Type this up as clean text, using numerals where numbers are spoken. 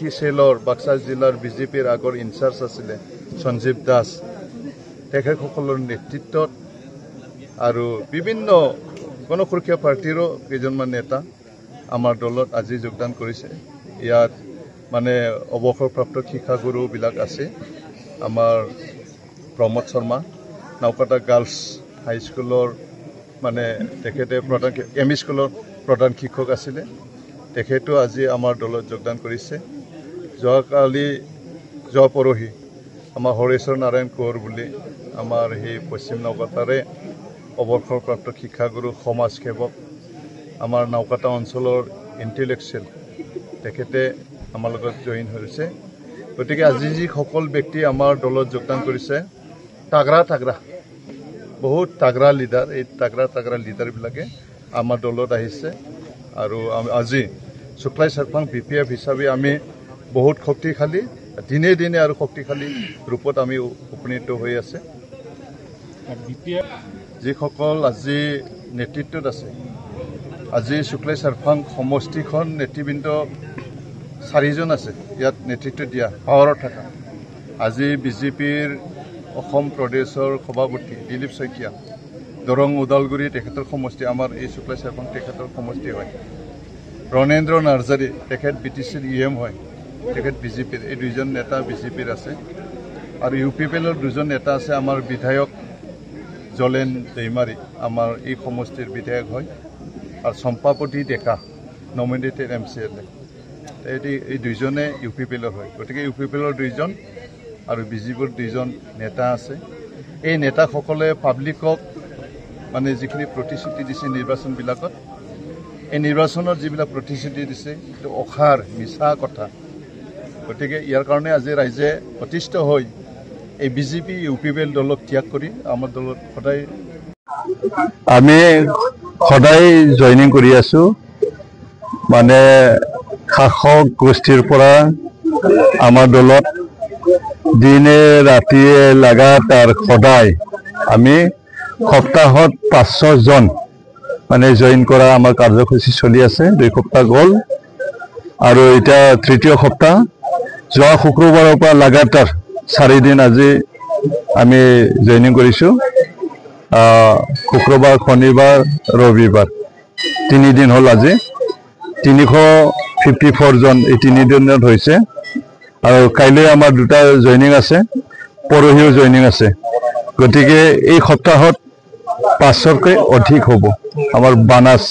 সেলৰ বাক্সা জিলাৰ বিজেপিৰ আগৰ ইনচাৰ্জ আছিলে সঞ্জীৱ দাস তেখেতসকলৰ নেতৃত্বত আৰু বিভিন্ন গণসুৰক্ষা পাৰ্টিৰো কেইজনমান নেতা আমাৰ দলত আজি যোগদান কৰিছে। ইয়াত মানে অৱসৰপ্ৰাপ্ত শিক্ষাগুৰুবিলাক আছে। আমাৰ প্ৰমোদ শৰ্মা নাওকাটা গাৰ্লছ হাইস্কুলৰ মানে তেখেতে প্ৰধান এম.ই. স্কুলৰ প্ৰধান শিক্ষক আছিলে। তেখেতো আজি আমাৰ দলত যোগদান কৰিছে। যোৱা পৰহি আমাৰ হৰেশ্বৰ নাৰায়ণ কোঁৱৰ বুলি আমাৰ সেই পশ্চিম নাওকাটাৰে অৱসৰপ্ৰাপ্ত শিক্ষাগুৰু সমাজসেৱক আমাৰ নাওকাটা অঞ্চলৰ ইণ্টেলেকচুৱেল তেখেতে আমাৰ লগত জইন হৈছে। গতিকে আজি যিসকল ব্যক্তি আমাৰ দলত যোগদান কৰিছে তাগৰা বহুত তাগৰা লিডাৰ, এই তাগৰা লিডাৰবিলাকে আমাৰ দলত আহিছে আৰু আজি শুক্লাই চাৰফাং BPF হিচাপে আমি বহুত শক্তিশালী দিনে দিনে আৰু শক্তিশালী ৰূপত আমি উপনীত হৈ আছে। যিসকল আজি নেতৃত্বত আছে, আজি শুক্লাই চাৰফাং সমষ্টিখন নেতৃবৃন্দ 4জন আছে ইয়াত নেতৃত্ব দিয়া পাৱাৰত থকা। আজি বিজেপিৰ অসম প্ৰদেশৰ সভাপতি দিলীপ শইকীয়া, দৰং ওদালগুৰি তেখেতৰ সমষ্টি, আমাৰ এই শুক্লাই চাৰফাং তেখেতৰ সমষ্টি হয়। ৰণেন্দ্ৰ নাৰ্জাৰী তেখেত BTCৰ EM হয়, তেখেত বিজেপিৰ। এই 2জন নেতা বিজেপিৰ আছে আৰু UPPLৰ 2জন নেতা আছে। আমাৰ বিধায়ক জলেন দৈমাৰী আমাৰ এই সমষ্টিৰ বিধায়ক হয় আৰু চম্পাপতি ডেকা নমিনেটেড MCLA। এই 2জনে UPPLৰ হয়। গতিকে UPPLৰ 2জন আৰু বিজেপিৰ 2জন নেতা আছে। এই নেতাসকলে পাব্লিকক মানে যিখিনি প্ৰতিশ্ৰুতি দিছে নিৰ্বাচনবিলাকত, এই নিৰ্বাচনত যিবিলাক প্ৰতিশ্ৰুতি দিছে এইটো অসাৰ মিছা কথা। গতিকে ইয়াৰ কাৰণে আজি ৰাইজে অতিষ্ঠ হৈ এই বিজেপি UPPL দলক ত্যাগ কৰি আমাৰ দলত আমি সদায় জইনিং কৰি আছো। মানে শাসক গোষ্ঠীৰ পৰা আমাৰ দলত দিনে ৰাতিয়ে লাগাতাৰ সদায় আমি সপ্তাহত 5-6 জন মানে জইন কৰা আমাৰ কাৰ্যসূচী চলি আছে। 2 সপ্তাহ গ'ল আৰু এতিয়া 3য় সপ্তাহ। যোৱা শুক্ৰবাৰৰ পৰা লাগাতাৰ 4 দিন আজি আমি জইনিং কৰিছোঁ। শুক্ৰবাৰ, শনিবাৰ, ৰবিবাৰ 3 দিন হ'ল। আজি 354 জন এই 3 দিনত হৈছে আৰু কাইলৈ আমাৰ 2টা জইনিং আছে, পৰহিও জইনিং আছে। গতিকে এই সপ্তাহত 500তকৈ অধিক হ'ব আমাৰ বানাছ